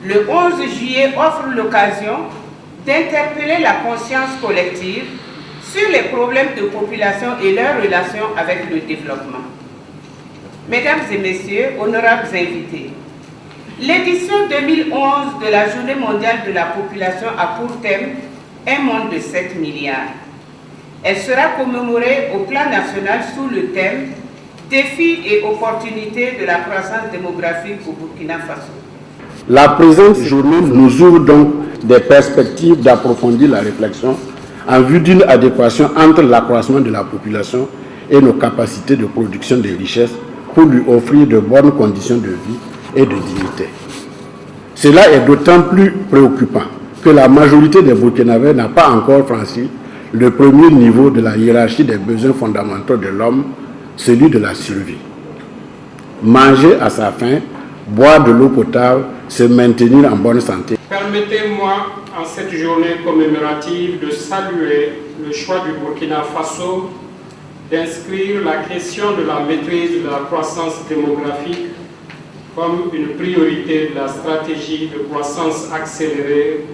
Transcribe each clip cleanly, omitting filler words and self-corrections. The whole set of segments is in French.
Le 11 juillet offre l'occasion d'interpeller la conscience collective sur les problèmes de population et leurs relations avec le développement. Mesdames et messieurs, honorables invités, l'édition 2011 de la Journée mondiale de la population a pour thème un monde de 7 milliards. Elle sera commémorée au plan national sous le thème Défis et opportunités de la croissance démographique au Burkina Faso. La présente journée nous ouvre donc des perspectives d'approfondir la réflexion en vue d'une adéquation entre l'accroissement de la population et nos capacités de production des richesses pour lui offrir de bonnes conditions de vie et de dignité. Cela est d'autant plus préoccupant que la majorité des Burkinabés n'a pas encore franchi le premier niveau de la hiérarchie des besoins fondamentaux de l'homme, celui de la survie. Manger à sa faim, boire de l'eau potable, se maintenir en bonne santé. Permettez-moi, en cette journée commémorative, de saluer le choix du Burkina Faso d'inscrire la question de la maîtrise de la croissance démographique comme une priorité de la stratégie de croissance accélérée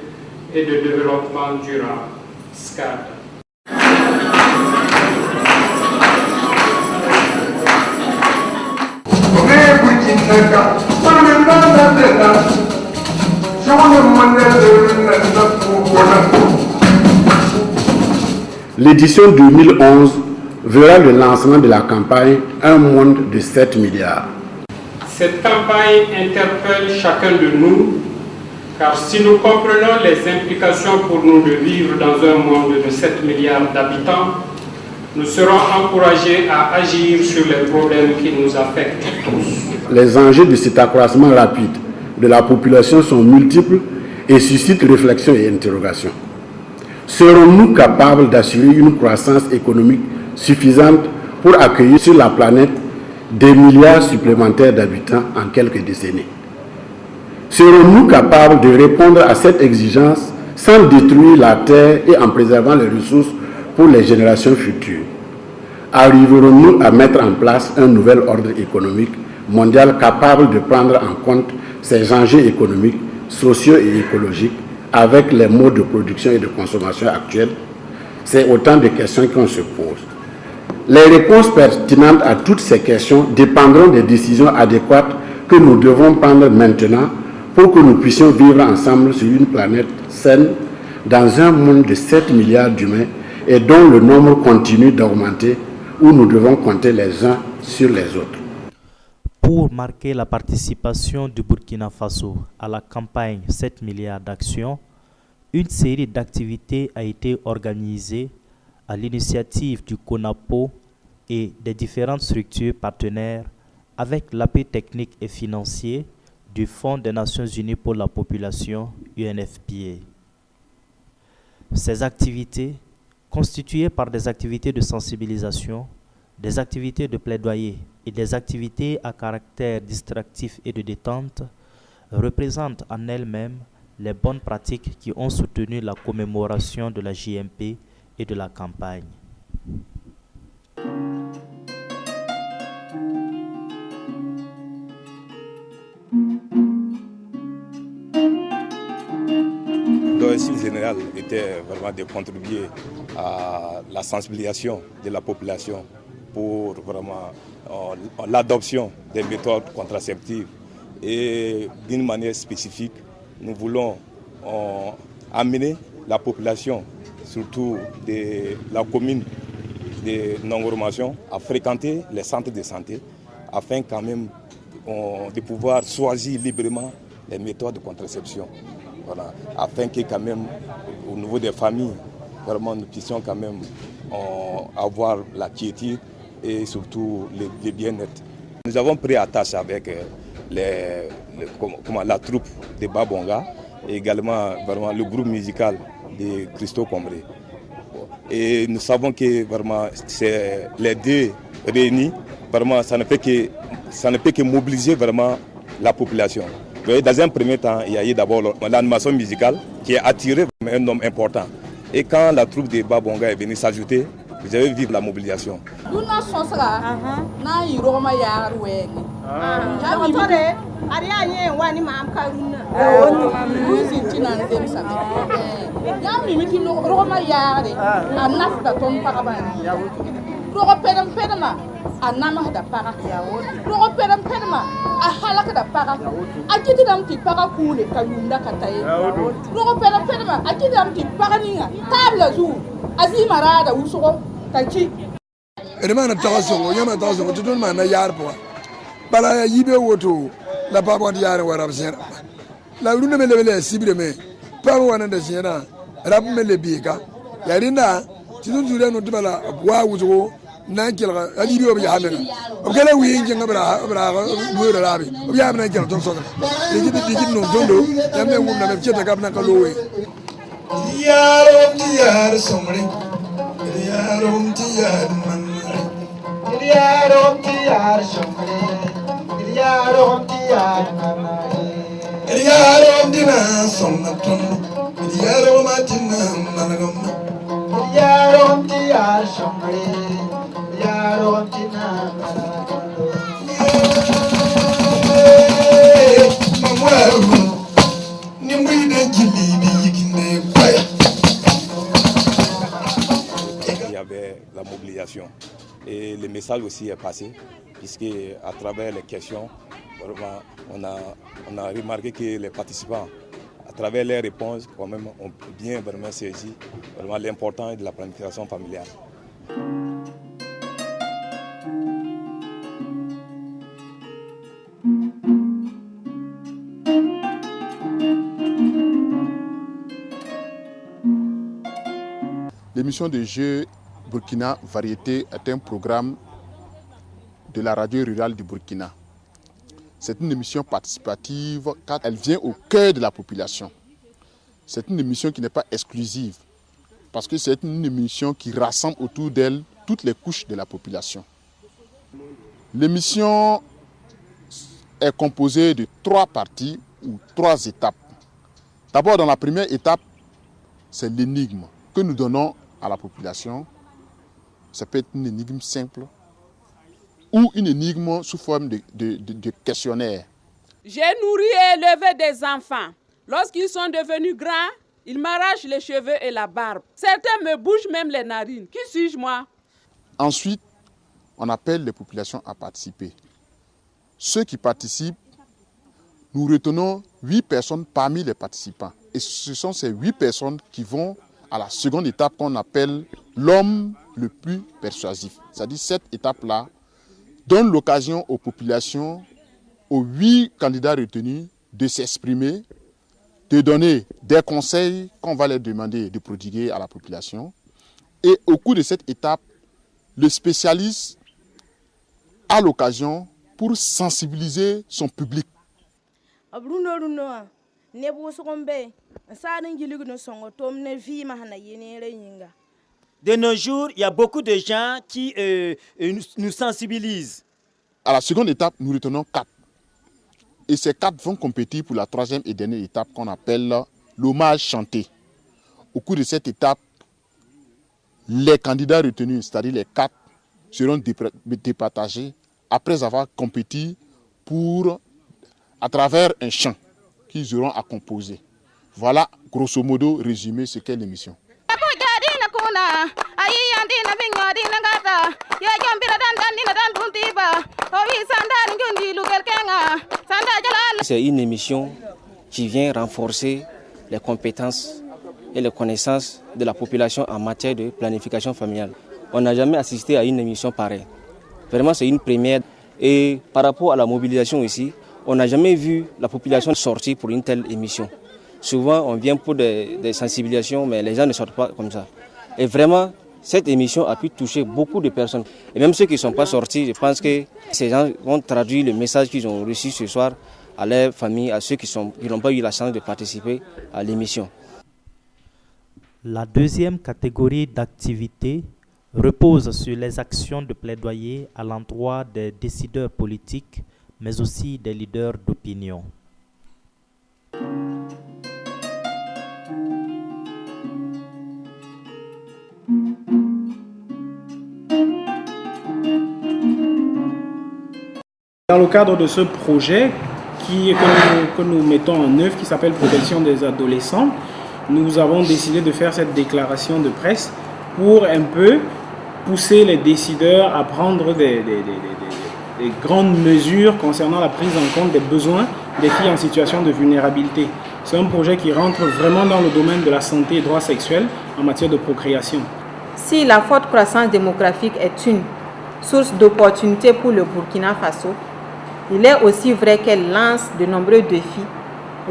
et de développement durable, SCAD. L'édition 2011 verra le lancement de la campagne Un monde de 7 milliards. Cette campagne interpelle chacun de nous, car si nous comprenons les implications pour nous de vivre dans un monde de 7 milliards d'habitants, nous serons encouragés à agir sur les problèmes qui nous affectent tous. Les enjeux de cet accroissement rapide de la population sont multiples et suscitent réflexion et interrogation. Serons-nous capables d'assurer une croissance économique suffisante pour accueillir sur la planète des milliards supplémentaires d'habitants en quelques décennies? Serons-nous capables de répondre à cette exigence sans détruire la terre et en préservant les ressources pour les générations futures? Arriverons-nous à mettre en place un nouvel ordre économique mondial capable de prendre en compte ces enjeux économiques, sociaux et écologiques avec les modes de production et de consommation actuels? C'est autant de questions qu'on se pose. Les réponses pertinentes à toutes ces questions dépendront des décisions adéquates que nous devons prendre maintenant pour que nous puissions vivre ensemble sur une planète saine dans un monde de 7 milliards d'humains et dont le nombre continue d'augmenter, où nous devons compter les uns sur les autres. Pour marquer la participation du Burkina Faso à la campagne 7 milliards d'actions, une série d'activités a été organisée à l'initiative du CONAPO et des différentes structures partenaires avec l'appui technique et financier du Fonds des Nations Unies pour la population, UNFPA. Ces activités, constituées par des activités de sensibilisation, des activités de plaidoyer et des activités à caractère distractif et de détente, représentent en elles-mêmes les bonnes pratiques qui ont soutenu la commémoration de la JMP et de la campagne. L'objectif général était vraiment de contribuer à la sensibilisation de la population pour vraiment l'adoption des méthodes contraceptives. Et d'une manière spécifique, nous voulons amener la population, surtout de la commune de Nongoromation, à fréquenter les centres de santé afin quand même de pouvoir choisir librement les méthodes de contraception. Voilà, afin que quand même au niveau des familles, vraiment nous puissions quand même avoir la quiétude et surtout le bien-être. Nous avons pris attache avec la troupe de Babonga et également vraiment le groupe musical de Christo Combré. Et nous savons que vraiment c'est les deux réunis, vraiment ça ne peut que mobiliser vraiment la population. Dans un premier temps, il y a eu d'abord l'animation musicale qui a attiré un nombre important. Et quand la troupe de Babonga est venue s'ajouter, vous avez vu la mobilisation. Ariane wani ma am karuna. Musin tinan dem sami. Yam mi miti roma yaare. Anaf da ton parabani. Rogo pedama anama da para. Rogo pedama a halaka da para. Akiti dam ti para kule kalunda kataye. Rogo pedama akiti dam ti para ninga. Tabla zu azimarada usugo kachi. Remana tawaso yama tawaso tudun mana yar po. Bala yibe woto la papa di yar wara bsera. La luna me levele sibre me. Papa wana de sera. Rap me le biga. Yarinda tidun jure no tibala wa wuzo na kelga alibi obi hamena. Obgala wi njenga bra duwe rabi. Obi hamena kelga ton sokra. Digi no dondo yamne ngum na me cheta kabna kalowe. Yar somre. Yarom ti yar man. Yarom ti yar somre. Yarom ti yar man. Yarom dina somnatun. Yarom atina managam. Yarom ti yar somre. Yarom dina managam. Mamwa nimri de jilibi yikinde bay. Il y avait la mobilisation. Et le message aussi est passé, puisque à travers les questions, vraiment, on a remarqué que les participants, à travers les réponses, quand même, ont bien vraiment saisi vraiment l'importance de la planification familiale. L'émission de jeux Burkina Variété est un programme de la radio rurale du Burkina. C'est une émission participative car elle vient au cœur de la population. C'est une émission qui n'est pas exclusive parce que c'est une émission qui rassemble autour d'elle toutes les couches de la population. L'émission est composée de 3 parties ou 3 étapes. D'abord, dans la première étape, c'est l'énigme que nous donnons à la population. Ça peut être une énigme simple ou une énigme sous forme de questionnaire. J'ai nourri et élevé des enfants. Lorsqu'ils sont devenus grands, ils m'arrachent les cheveux et la barbe. Certains me bougent même les narines. Qui suis-je moi? Ensuite, on appelle les populations à participer. Ceux qui participent, nous retenons 8 personnes parmi les participants. Et ce sont ces 8 personnes qui vont à la seconde étape qu'on appelle l'homme le plus persuasif. C'est-à-dire cette étape-là donne l'occasion aux populations, aux 8 candidats retenus, de s'exprimer, de donner des conseils qu'on va leur demander de prodiguer à la population. Et au cours de cette étape, le spécialiste a l'occasion pour sensibiliser son public. De nos jours, il y a beaucoup de gens qui nous sensibilisent. À la seconde étape, nous retenons 4. Et ces 4 vont compétir pour la 3e et dernière étape qu'on appelle l'hommage chanté. Au cours de cette étape, les candidats retenus, c'est-à-dire les 4, seront départagés après avoir compéti à travers un chant qu'ils auront à composer. Voilà, grosso modo, résumé ce qu'est l'émission. C'est une émission qui vient renforcer les compétences et les connaissances de la population en matière de planification familiale. On n'a jamais assisté à une émission pareille. Vraiment, c'est une première. Et par rapport à la mobilisation aussi, on n'a jamais vu la population sortir pour une telle émission. Souvent, on vient pour des sensibilisations, mais les gens ne sortent pas comme ça. Et vraiment, cette émission a pu toucher beaucoup de personnes. Et même ceux qui ne sont pas sortis, je pense que ces gens vont traduire le message qu'ils ont reçu ce soir à leur famille, à ceux qui n'ont pas eu la chance de participer à l'émission. La deuxième catégorie d'activités repose sur les actions de plaidoyer à l'endroit des décideurs politiques, mais aussi des leaders d'opinion. Dans le cadre de ce projet, que nous mettons en œuvre qui s'appelle Protection des adolescents. Nous avons décidé de faire cette déclaration de presse pour un peu pousser les décideurs à prendre des grandes mesures concernant la prise en compte des besoins des filles en situation de vulnérabilité. C'est un projet qui rentre vraiment dans le domaine de la santé et droits sexuels en matière de procréation. Si la forte croissance démographique est une source d'opportunités pour le Burkina Faso, il est aussi vrai qu'elle lance de nombreux défis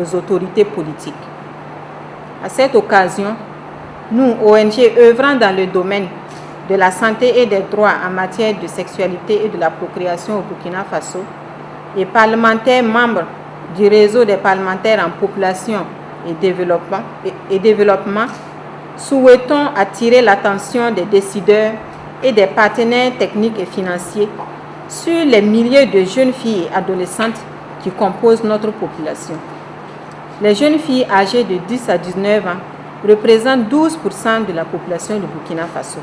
aux autorités politiques. À cette occasion, nous, ONG œuvrant dans le domaine de la santé et des droits en matière de sexualité et de la procréation au Burkina Faso, et parlementaires membres du réseau des parlementaires en population et développement, souhaitons attirer l'attention des décideurs et des partenaires techniques et financiers sur les milliers de jeunes filles et adolescentes qui composent notre population. Les jeunes filles âgées de 10 à 19 ans représentent 12% de la population du Burkina Faso.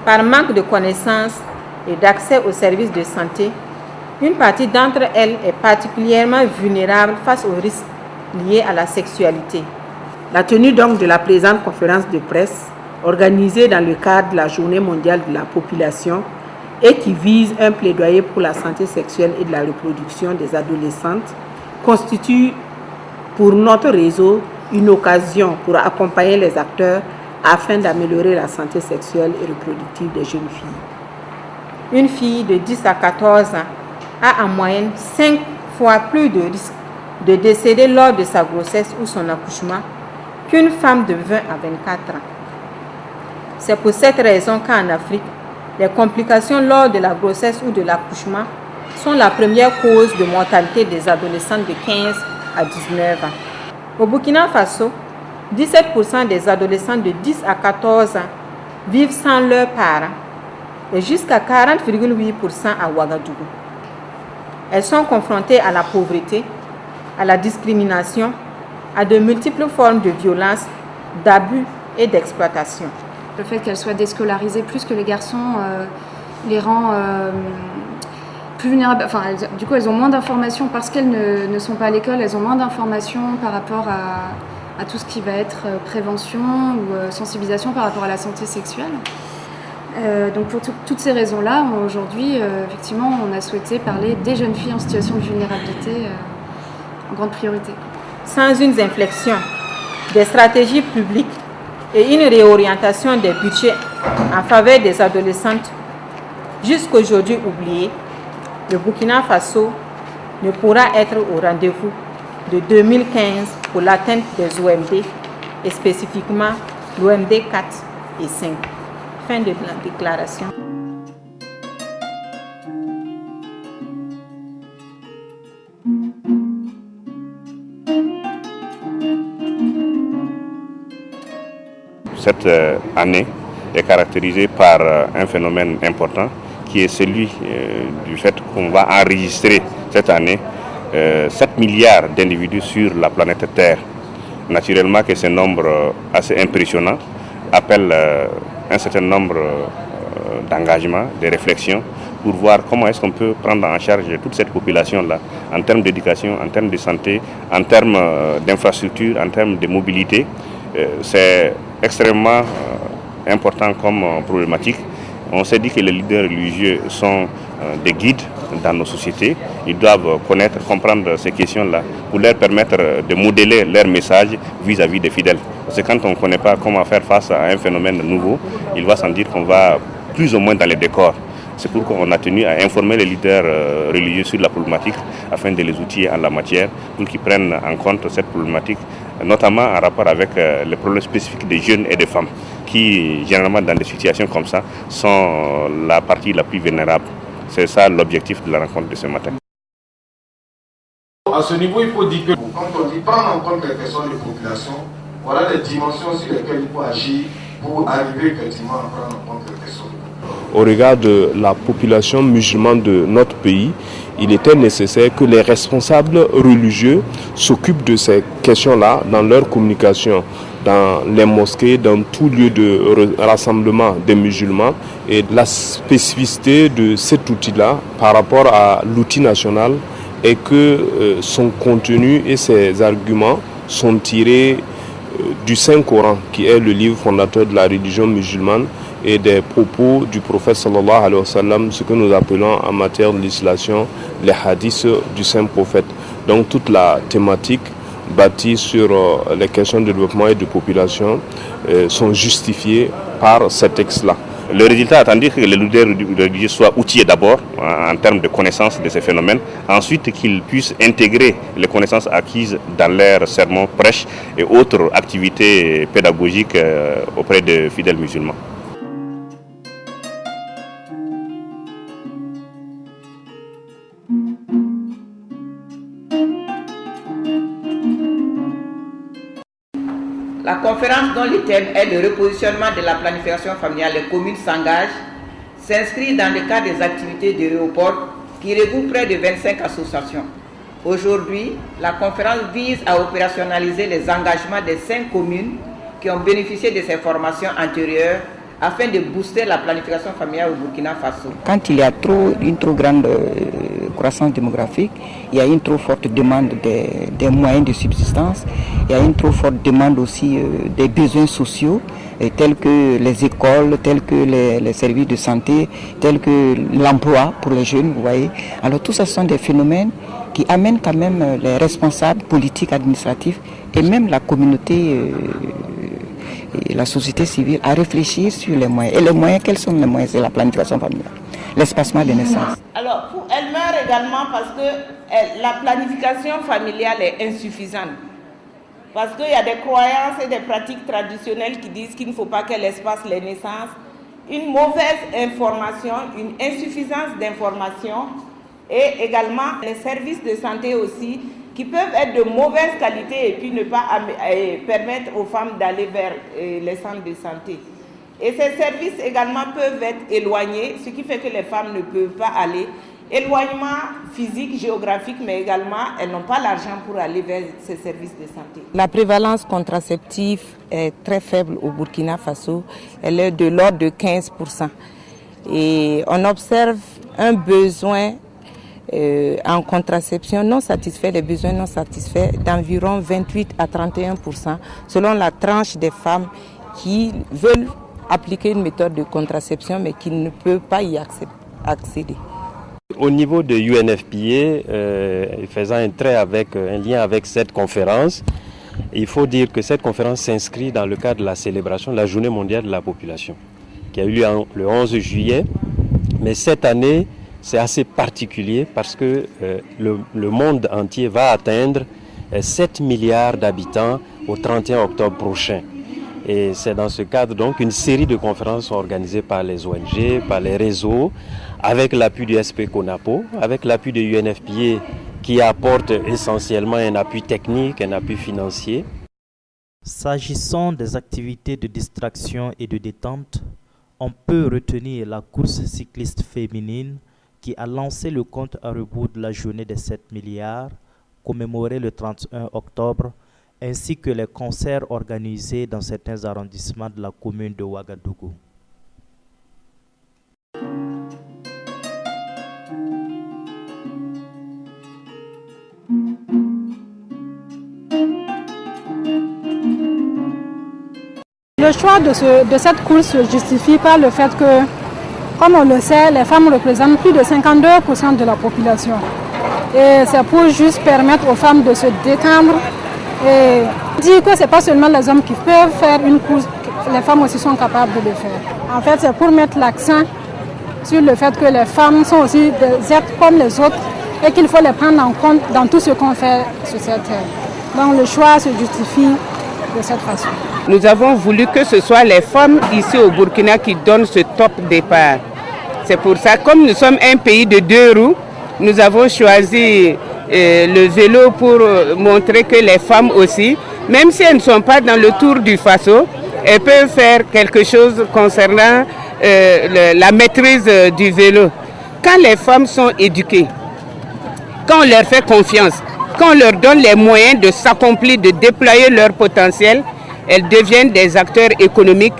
Par manque de connaissances et d'accès aux services de santé, une partie d'entre elles est particulièrement vulnérable face aux risques liés à la sexualité. La tenue donc de la présente conférence de presse, organisée dans le cadre de la Journée mondiale de la population et qui vise un plaidoyer pour la santé sexuelle et de la reproduction des adolescentes, constitue pour notre réseau une occasion pour accompagner les acteurs afin d'améliorer la santé sexuelle et reproductive des jeunes filles. Une fille de 10 à 14 ans a en moyenne 5 fois plus de risques de décéder lors de sa grossesse ou son accouchement qu'une femme de 20 à 24 ans. C'est pour cette raison qu'en Afrique, les complications lors de la grossesse ou de l'accouchement sont la première cause de mortalité des adolescentes de 15 à 19 ans. Au Burkina Faso, 17% des adolescents de 10 à 14 ans vivent sans leurs parents et jusqu'à 40,8% à Ouagadougou. Elles sont confrontées à la pauvreté, à la discrimination, à de multiples formes de violence, d'abus et d'exploitation. Le fait qu'elles soient déscolarisées plus que les garçons les rend plus vulnérables. Enfin, du coup, elles ont moins d'informations parce qu'elles ne sont pas à l'école, elles ont moins d'informations par rapport à tout ce qui va être prévention ou sensibilisation par rapport à la santé sexuelle. Donc pour toutes ces raisons-là, aujourd'hui, effectivement, on a souhaité parler des jeunes filles en situation de vulnérabilité en grande priorité. Sans une inflexion des stratégies publiques et une réorientation des budgets en faveur des adolescentes jusqu'aujourd'hui oubliées, le Burkina Faso ne pourra être au rendez-vous de 2015 pour l'atteinte des OMD et spécifiquement l'OMD 4 et 5. Fin de la déclaration. Cette année est caractérisée par un phénomène important qui est celui du fait qu'on va enregistrer cette année 7 milliards d'individus sur la planète Terre. Naturellement que ce nombre assez impressionnant appelle un certain nombre d'engagements, de réflexions pour voir comment est-ce qu'on peut prendre en charge toute cette population-là en termes d'éducation, en termes de santé, en termes d'infrastructures, en termes de mobilité. C'est extrêmement important comme problématique. On s'est dit que les leaders religieux sont des guides dans nos sociétés. Ils doivent connaître, comprendre ces questions-là pour leur permettre de modeler leur message vis-à-vis des fidèles. Parce que quand on ne connaît pas comment faire face à un phénomène nouveau, il va sans dire qu'on va plus ou moins dans les décors. C'est pourquoi on a tenu à informer les leaders religieux sur la problématique afin de les outiller en la matière pour qu'ils prennent en compte cette problématique, notamment en rapport avec les problèmes spécifiques des jeunes et des femmes qui, généralement dans des situations comme ça, sont la partie la plus vulnérable. C'est ça l'objectif de la rencontre de ce matin. À ce niveau, il faut dire que quand on dit prendre en compte les questions de population, voilà les dimensions sur lesquelles il faut agir pour arriver effectivement à prendre en compte les questions de population. Au regard de la population musulmane de notre pays, il était nécessaire que les responsables religieux s'occupent de ces questions-là dans leur communication, dans les mosquées, dans tout lieu de rassemblement des musulmans. Et la spécificité de cet outil-là par rapport à l'outil national est que son contenu et ses arguments sont tirés du Saint-Coran, qui est le livre fondateur de la religion musulmane, et des propos du prophète sallallahu alayhi wa sallam, ce que nous appelons en matière de législation les hadiths du Saint-Prophète. Donc toute la thématique bâtie sur les questions de développement et de population sont justifiées par ces textes-là. Le résultat attendu, que les leaders religieux soient outillés d'abord en termes de connaissance de ces phénomènes, ensuite qu'ils puissent intégrer les connaissances acquises dans leurs sermons, prêches et autres activités pédagogiques auprès des fidèles musulmans. La conférence dont le thème est le repositionnement de la planification familiale, les communes s'engagent, s'inscrit dans le cadre des activités du Réoport qui regroupe près de 25 associations. Aujourd'hui, la conférence vise à opérationnaliser les engagements des 5 communes qui ont bénéficié de ces formations antérieures afin de booster la planification familiale au Burkina Faso. Quand il y a une trop grande croissance démographique, il y a une trop forte demande des moyens de subsistance, il y a une trop forte demande aussi des besoins sociaux, tels que les écoles, tels que les services de santé, tels que l'emploi pour les jeunes, vous voyez. Alors tout ça sont des phénomènes qui amènent quand même les responsables politiques, administratifs et même la communauté et la société civile à réfléchir sur les moyens. Et les moyens, quels sont les moyens? C'est la planification familiale, l'espacement des naissances. Alors, elle meurt également parce que la planification familiale est insuffisante. Parce qu'il y a des croyances et des pratiques traditionnelles qui disent qu'il ne faut pas qu'elle espace les naissances. Une mauvaise information, une insuffisance d'information et également les services de santé aussi qui peuvent être de mauvaise qualité et puis ne pas permettre aux femmes d'aller vers les centres de santé. Et ces services également peuvent être éloignés, ce qui fait que les femmes ne peuvent pas aller. Éloignement physique, géographique, mais également elles n'ont pas l'argent pour aller vers ces services de santé. La prévalence contraceptive est très faible au Burkina Faso, elle est de l'ordre de 15%. Et on observe un besoin en contraception non satisfait, les besoins non satisfaits d'environ 28 à 31% selon la tranche des femmes qui veulent appliquer une méthode de contraception mais qui ne peuvent pas y accéder. Au niveau de UNFPA, faisant un lien avec cette conférence, il faut dire que cette conférence s'inscrit dans le cadre de la célébration de la Journée mondiale de la population, qui a eu lieu le 11 juillet. Mais cette année, c'est assez particulier parce que le monde entier va atteindre 7 milliards d'habitants au 31 octobre prochain. Et c'est dans ce cadre donc une série de conférences sont organisées par les ONG, par les réseaux, avec l'appui du SP-CONAPO, avec l'appui de UNFPA qui apporte essentiellement un appui technique, un appui financier. S'agissant des activités de distraction et de détente, on peut retenir la course cycliste féminine qui a lancé le compte à rebours de la journée des 7 milliards, commémorée le 31 octobre, ainsi que les concerts organisés dans certains arrondissements de la commune de Ouagadougou. Le choix de cette course se justifie par le fait que, comme on le sait, les femmes représentent plus de 52% de la population. Et c'est pour juste permettre aux femmes de se détendre et dire que ce n'est pas seulement les hommes qui peuvent faire une course, les femmes aussi sont capables de le faire. En fait, c'est pour mettre l'accent sur le fait que les femmes sont aussi des êtres comme les autres et qu'il faut les prendre en compte dans tout ce qu'on fait sur cette terre. Donc le choix se justifie de cette façon. Nous avons voulu que ce soit les femmes ici au Burkina qui donnent ce top départ. C'est pour ça, comme nous sommes un pays de 2 roues, nous avons choisi le vélo pour montrer que les femmes aussi, même si elles ne sont pas dans le Tour du Faso, elles peuvent faire quelque chose concernant la maîtrise du vélo. Quand les femmes sont éduquées, quand on leur fait confiance, quand on leur donne les moyens de s'accomplir, de déployer leur potentiel, elles deviennent des acteurs économiques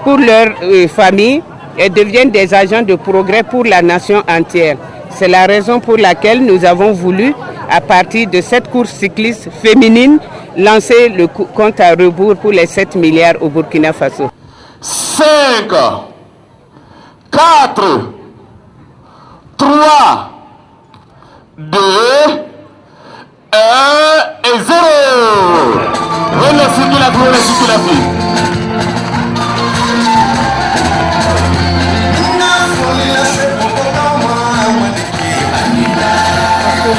pour leur famille, elles deviennent des agents de progrès pour la nation entière. C'est la raison pour laquelle nous avons voulu, à partir de cette course cycliste féminine, lancer le compte à rebours pour les 7 milliards au Burkina Faso. 5, 4, 3, 2, 1 et 0. Remercie la gloire, remercie la vie.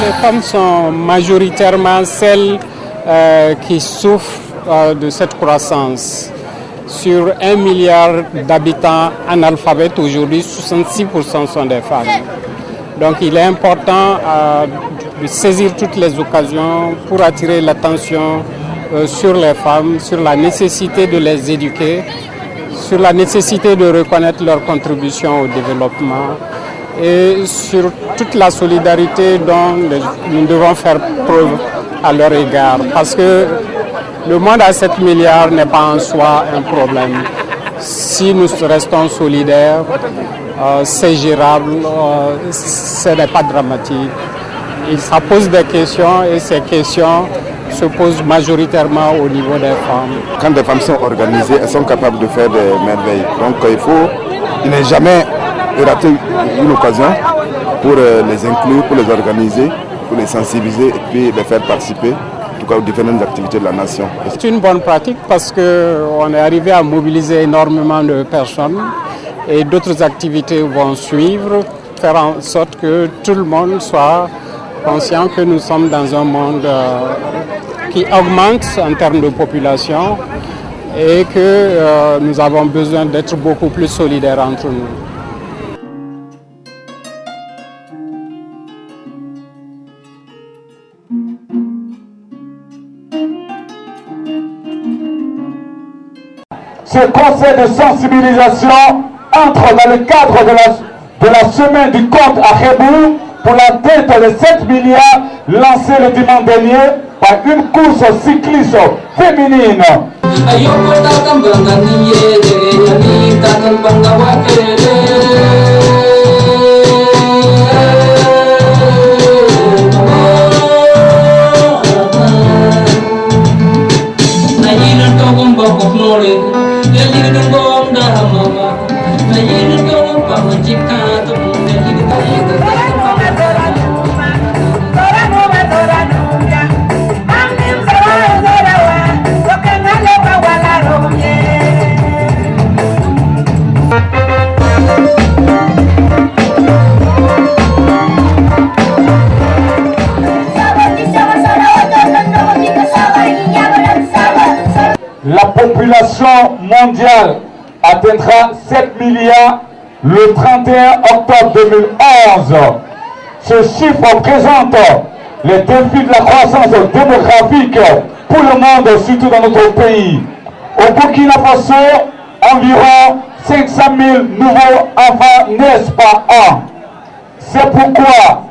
Les femmes sont majoritairement celles qui souffrent de cette croissance. Sur 1 milliard d'habitants analphabètes, aujourd'hui, 66% sont des femmes. Donc il est important de saisir toutes les occasions pour attirer l'attention sur les femmes, sur la nécessité de les éduquer, sur la nécessité de reconnaître leur contribution au développement et sur toute la solidarité dont nous devons faire preuve à leur égard. Parce que le monde à 7 milliards n'est pas en soi un problème. Si nous restons solidaires, c'est gérable, ce n'est pas dramatique. Ça pose des questions et ces questions se posent majoritairement au niveau des femmes. Quand des femmes sont organisées, elles sont capables de faire des merveilles. Donc il n'est jamais raté une occasion pour les inclure, pour les organiser, pour les sensibiliser et puis les faire participer en tout cas aux différentes activités de la nation. C'est une bonne pratique parce qu'on est arrivé à mobiliser énormément de personnes et d'autres activités vont suivre, faire en sorte que tout le monde soit conscient que nous sommes dans un monde qui augmente en termes de population et que nous avons besoin d'être beaucoup plus solidaires entre nous. Ce conseil de sensibilisation entre dans le cadre de la semaine du compte à rebours pour l'atteinte des 7 milliards lancée le dimanche dernier par une course cycliste féminine. La population mondiale atteindra 7 milliards le 31 octobre 2011. Ce chiffre présente les défis de la croissance démographique pour le monde, surtout dans notre pays. Au Burkina Faso, environ 500 000 nouveaux enfants naissent par an. C'est pourquoi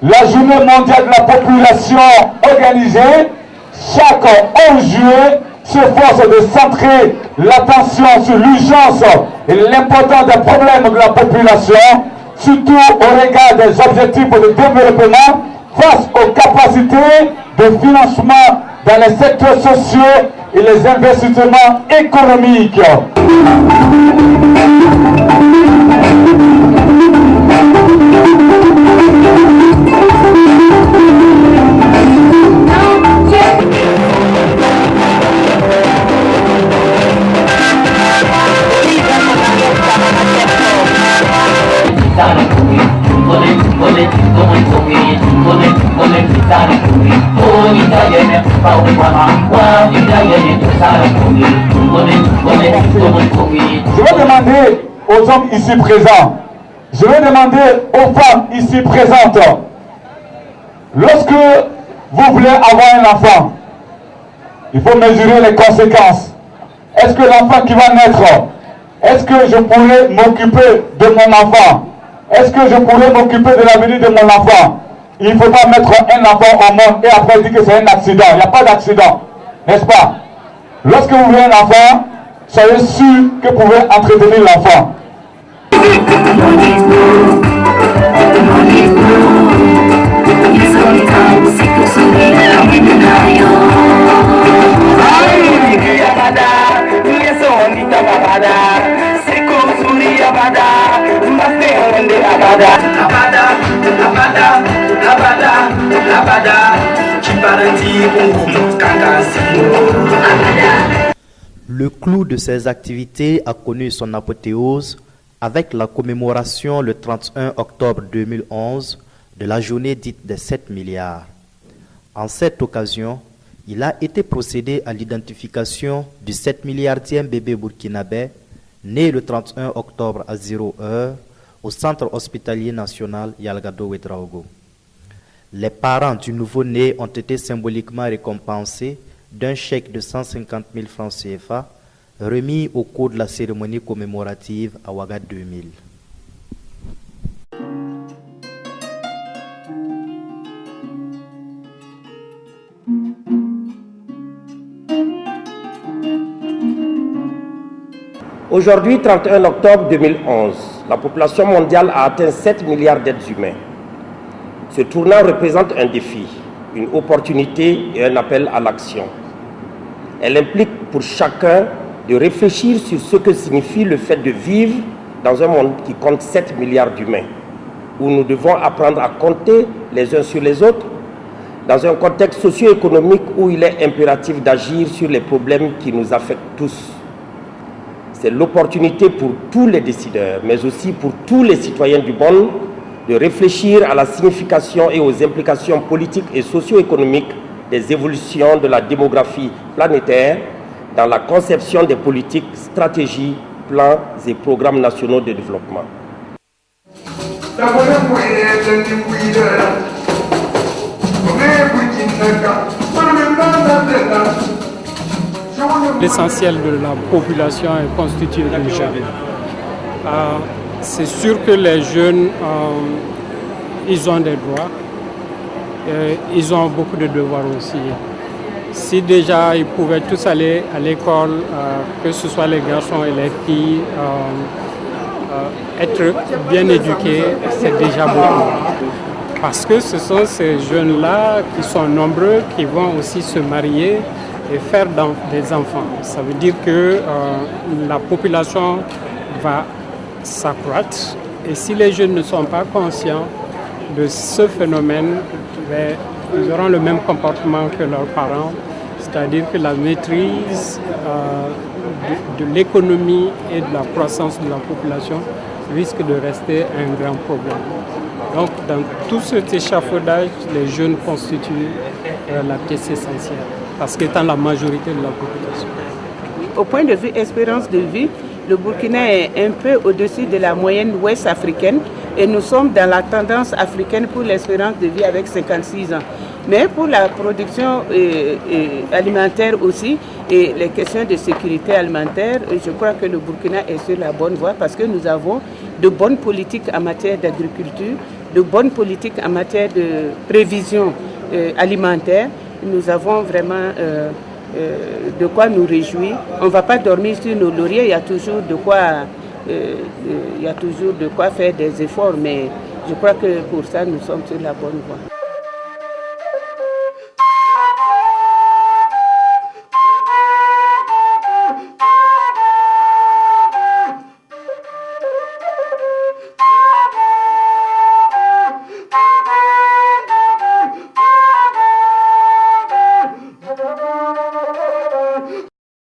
la journée mondiale de la population organisée chaque 11 juillet s'efforce de centrer l'attention sur l'urgence et l'importance des problèmes de la population, surtout au regard des objectifs de développement face aux capacités de financement dans les secteurs sociaux et les investissements économiques. Je vais demander aux hommes ici présents, je vais demander aux femmes ici présentes, lorsque vous voulez avoir un enfant, il faut mesurer les conséquences. Est-ce que l'enfant qui va naître, est-ce que je pourrais m'occuper de mon enfant? Est-ce que je pourrais m'occuper de l'avenir de mon enfant? Il ne faut pas mettre un enfant au monde et après dire que c'est un accident. Il n'y a pas d'accident, n'est-ce pas? Lorsque vous voulez un enfant, soyez sûr que vous pouvez entretenir l'enfant. Le clou de ces activités a connu son apothéose avec la commémoration le 31 octobre 2011 de la journée dite des 7 milliards. En cette occasion, il a été procédé à l'identification du 7 milliardième bébé burkinabé né le 31 octobre à 0 heure au centre hospitalier national Yalgado Ouedraogo. Les parents du nouveau-né ont été symboliquement récompensés d'un chèque de 150 000 francs CFA remis au cours de la cérémonie commémorative à Ouaga 2000. Aujourd'hui, 31 octobre 2011, la population mondiale a atteint 7 milliards d'êtres humains. Ce tournant représente un défi, une opportunité et un appel à l'action. Elle implique pour chacun de réfléchir sur ce que signifie le fait de vivre dans un monde qui compte 7 milliards d'humains, où nous devons apprendre à compter les uns sur les autres, dans un contexte socio-économique où il est impératif d'agir sur les problèmes qui nous affectent tous. C'est l'opportunité pour tous les décideurs, mais aussi pour tous les citoyens du monde, de réfléchir à la signification et aux implications politiques et socio-économiques des évolutions de la démographie planétaire dans la conception des politiques, stratégies, plans et programmes nationaux de développement. L'essentiel de la population est constitué de jeunes. C'est sûr que les jeunes, ils ont des droits, ils ont beaucoup de devoirs aussi. Si déjà ils pouvaient tous aller à l'école, que ce soit les garçons et les filles, être bien éduqués, c'est déjà beaucoup. Parce que ce sont ces jeunes-là qui sont nombreux, qui vont aussi se marier et faire des enfants. Ça veut dire que la population va s'accroître. Et si les jeunes ne sont pas conscients de ce phénomène, ils auront le même comportement que leurs parents, c'est-à-dire que la maîtrise de l'économie et de la croissance de la population risque de rester un grand problème. Donc dans tout cet échafaudage, les jeunes constituent la pièce essentielle, parce qu'étant la majorité de la population. Au point de vue espérance de vie, le Burkina est un peu au-dessus de la moyenne ouest africaine et nous sommes dans la tendance africaine pour l'espérance de vie avec 56 ans. Mais pour la production alimentaire aussi et les questions de sécurité alimentaire, je crois que le Burkina est sur la bonne voie parce que nous avons de bonnes politiques en matière d'agriculture, de bonnes politiques en matière de prévision alimentaire. Nous avons vraiment de quoi nous réjouir. On ne va pas dormir sur nos lauriers, il y a toujours de quoi faire des efforts, mais je crois que pour ça, nous sommes sur la bonne voie.